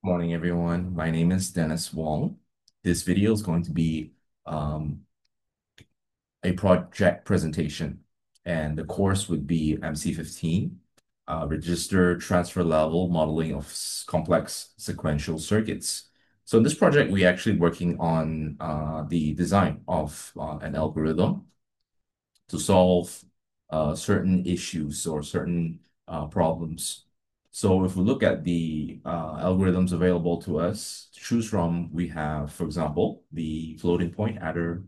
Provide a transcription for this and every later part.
Morning, everyone. My name is Dennis Wong. This video is going to be um, a project presentation, and the course would be MC15, Register Transfer Level Modeling of Complex Sequential Circuits. So in this project, we're actually working on the design of an algorithm to solve certain issues or certain problems. So if we look at the algorithms available to us to choose from, we have, for example, the floating point adder,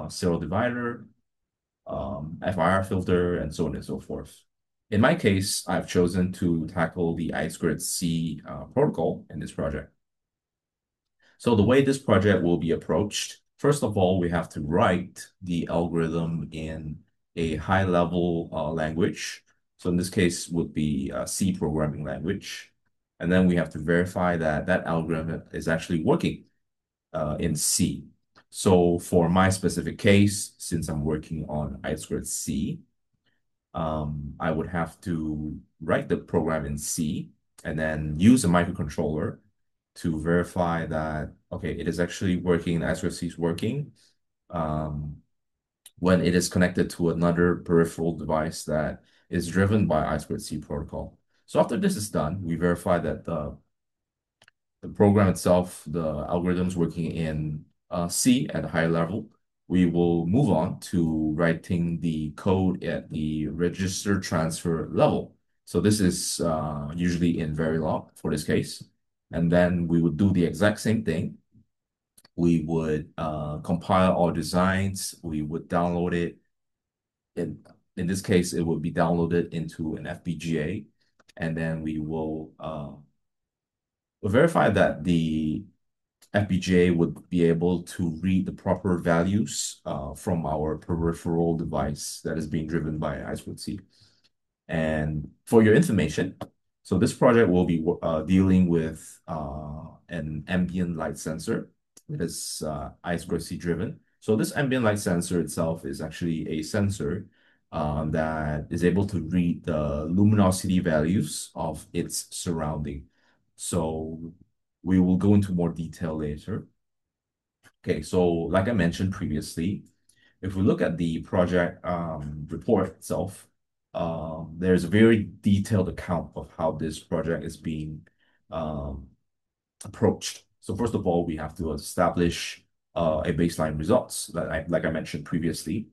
serial divider, FIR filter, and so on and so forth. In my case, I've chosen to tackle the I²C protocol in this project. So the way this project will be approached, first of all, we have to write the algorithm in a high-level language. So in this case, would be C programming language. And then we have to verify that that algorithm is actually working in C. So for my specific case, since I'm working on I²C, I would have to write the program in C and then use a microcontroller to verify that, okay, it is actually working, the I²C is working um, when it is connected to another peripheral device that is driven by I²C protocol. So after this is done, we verify that the program itself, the algorithms working in C at a higher level. We will move on to writing the code at the register transfer level. So this is usually in Verilog for this case. And then we would do the exact same thing. We would compile our designs. We would download it. In, in this case, it would be downloaded into an FPGA. And then we will verify that the FPGA would be able to read the proper values from our peripheral device that is being driven by I²C. And for your information, so this project will be dealing with an ambient light sensor that is I²C driven. So this ambient light sensor itself is actually a sensor that is able to read the luminosity values of its surrounding. So we will go into more detail later. Okay, so like I mentioned previously, if we look at the project report itself, there's a very detailed account of how this project is being um, approached. So first of all, we have to establish a baseline results like I mentioned previously.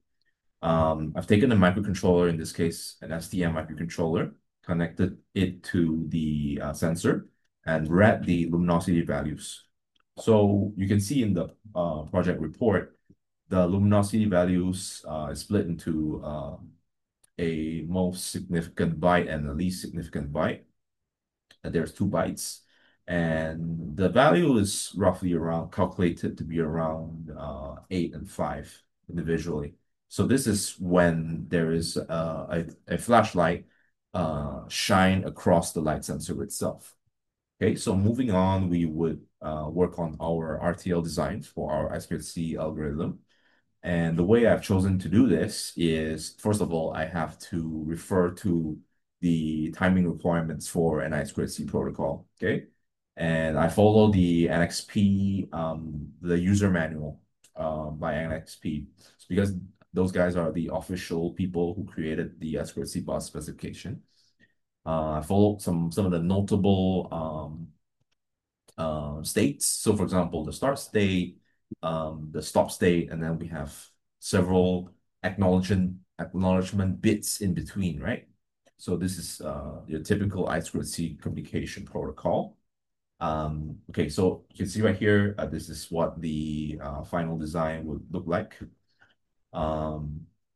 I've taken a microcontroller, in this case, an STM microcontroller, connected it to the sensor and read the luminosity values. So you can see in the project report, the luminosity values is split into a most significant byte and a least significant byte. And there's 2 bytes. And the value is roughly around calculated to be around 8 and 5 individually. So this is when there is a flashlight shine across the light sensor itself. Okay, so moving on, we would work on our RTL design for our I²C algorithm. And the way I've chosen to do this is, first of all, I have to refer to the timing requirements for an I²C protocol, okay? And I follow the NXP, the user manual by NXP. It's because those guys are the official people who created the I²C bus specification. I follow some of the notable states. So for example, the start state, the stop state, and then we have several acknowledgement bits in between, right? So this is your typical I²C communication protocol. Okay, so you can see right here, this is what the final design would look like.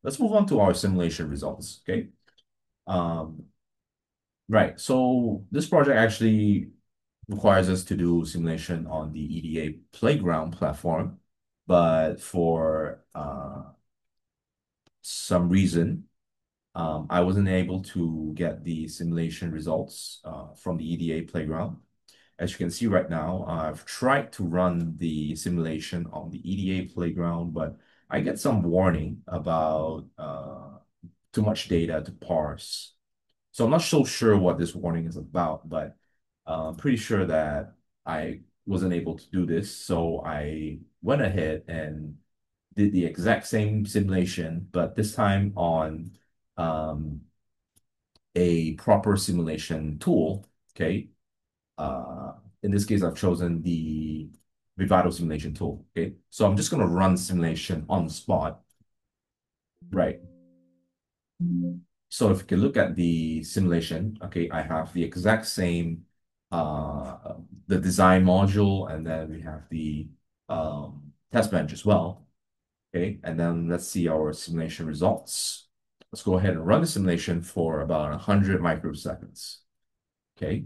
Let's move on to our simulation results, okay? Um, right, so this project actually requires us to do simulation on the EDA playground platform, but for some reason, I wasn't able to get the simulation results from the EDA playground. As you can see right now, I've tried to run the simulation on the EDA playground, but I get some warning about too much data to parse. So I'm not so sure what this warning is about, but I'm pretty sure that I wasn't able to do this, so I went ahead and did the exact same simulation, but this time on um, a proper simulation tool. Okay. Uh, in this case, I've chosen the Vivado simulation tool. Okay. So I'm just going to run simulation on the spot. Right. So if you can look at the simulation, okay, I have the exact same the design module, and then we have the test bench as well. Okay, and then let's see our simulation results. Let's go ahead and run the simulation for about 100 microseconds. Okay,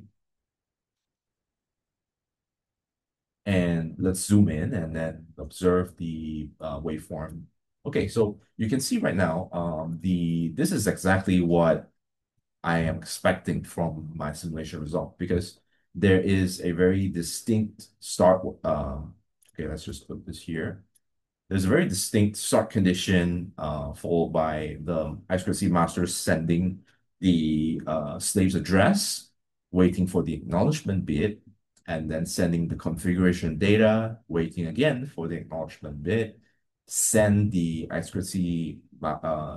and let's zoom in and then observe the waveform. Okay, so you can see right now, this is exactly what I am expecting from my simulation result, because there is a very distinct start. Okay, let's just put this here. There's a very distinct start condition, followed by the I²C master sending the slave's address, waiting for the acknowledgement bit, and then sending the configuration data, waiting again for the acknowledgement bit, send the I²C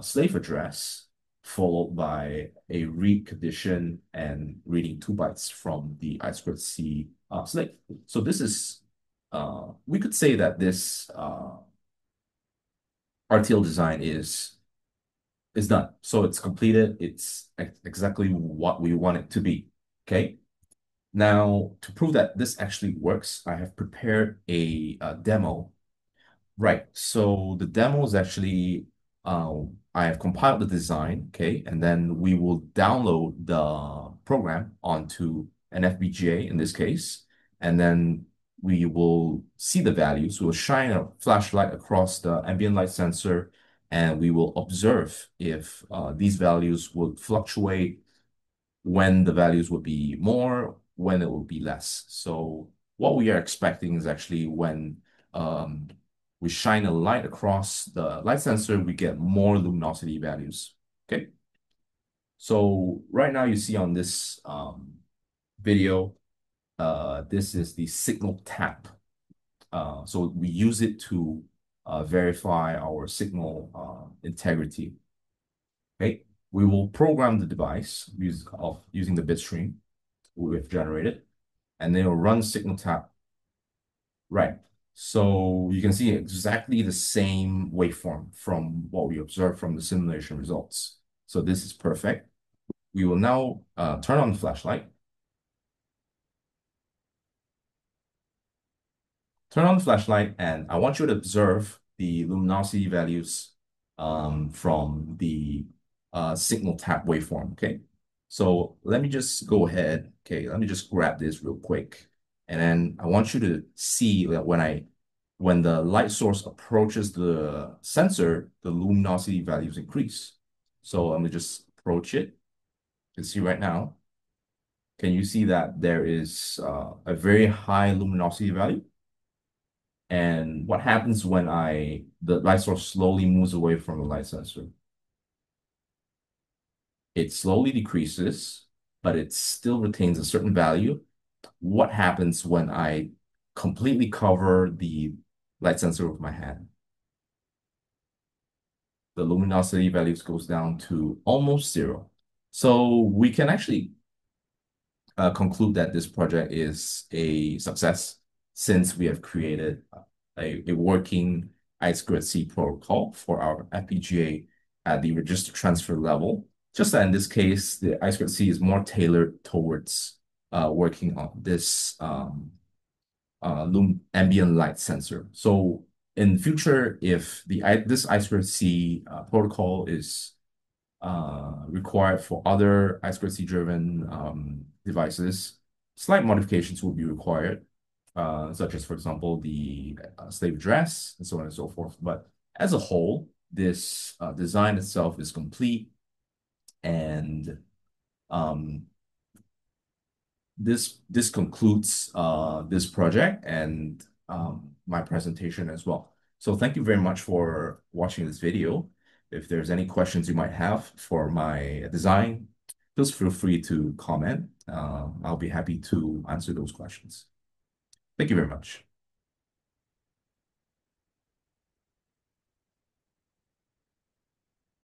slave address, followed by a read condition and reading 2 bytes from the I²C slave. So this is, we could say that this RTL design is done. So it's completed. It's exactly what we want it to be. Okay. Now, to prove that this actually works, I have prepared a demo. Right. So the demo is actually, I have compiled the design, okay, and then we will download the program onto an FPGA in this case, and then we will see the values. We'll shine a flashlight across the ambient light sensor, and we will observe if these values would fluctuate, when the values would be more, when it will be less. So what we are expecting is actually when um, we shine a light across the light sensor, we get more luminosity values. Okay. So right now you see on this video, this is the signal tap. So we use it to verify our signal integrity. Okay. We will program the device using the bit stream we've generated, and then it'll run signal tap. Right. So you can see exactly the same waveform from what we observed from the simulation results. So this is perfect. We will now turn on the flashlight. Turn on the flashlight, and I want you to observe the luminosity values from the signal tap waveform. Okay. So let me just go ahead. Okay, let me just grab this real quick. And then I want you to see that when the light source approaches the sensor, the luminosity values increase. So let me just approach it. You can see right now. Can you see that there is a very high luminosity value? And what happens when the light source slowly moves away from the light sensor? It slowly decreases, but it still retains a certain value. What happens when I completely cover the light sensor with my hand? The luminosity values goes down to almost zero. So we can actually conclude that this project is a success, since we have created a working I²C protocol for our FPGA at the register transfer level. Just that in this case, the I²C is more tailored towards working on this ambient light sensor. So in future, if this I²C protocol is required for other I²C driven devices, slight modifications will be required, such as, for example, the slave address and so on and so forth. But as a whole, this design itself is complete, and um, this concludes this project and my presentation as well. So thank you very much for watching this video. If there's any questions you might have for my design, please feel free to comment. I'll be happy to answer those questions. Thank you very much.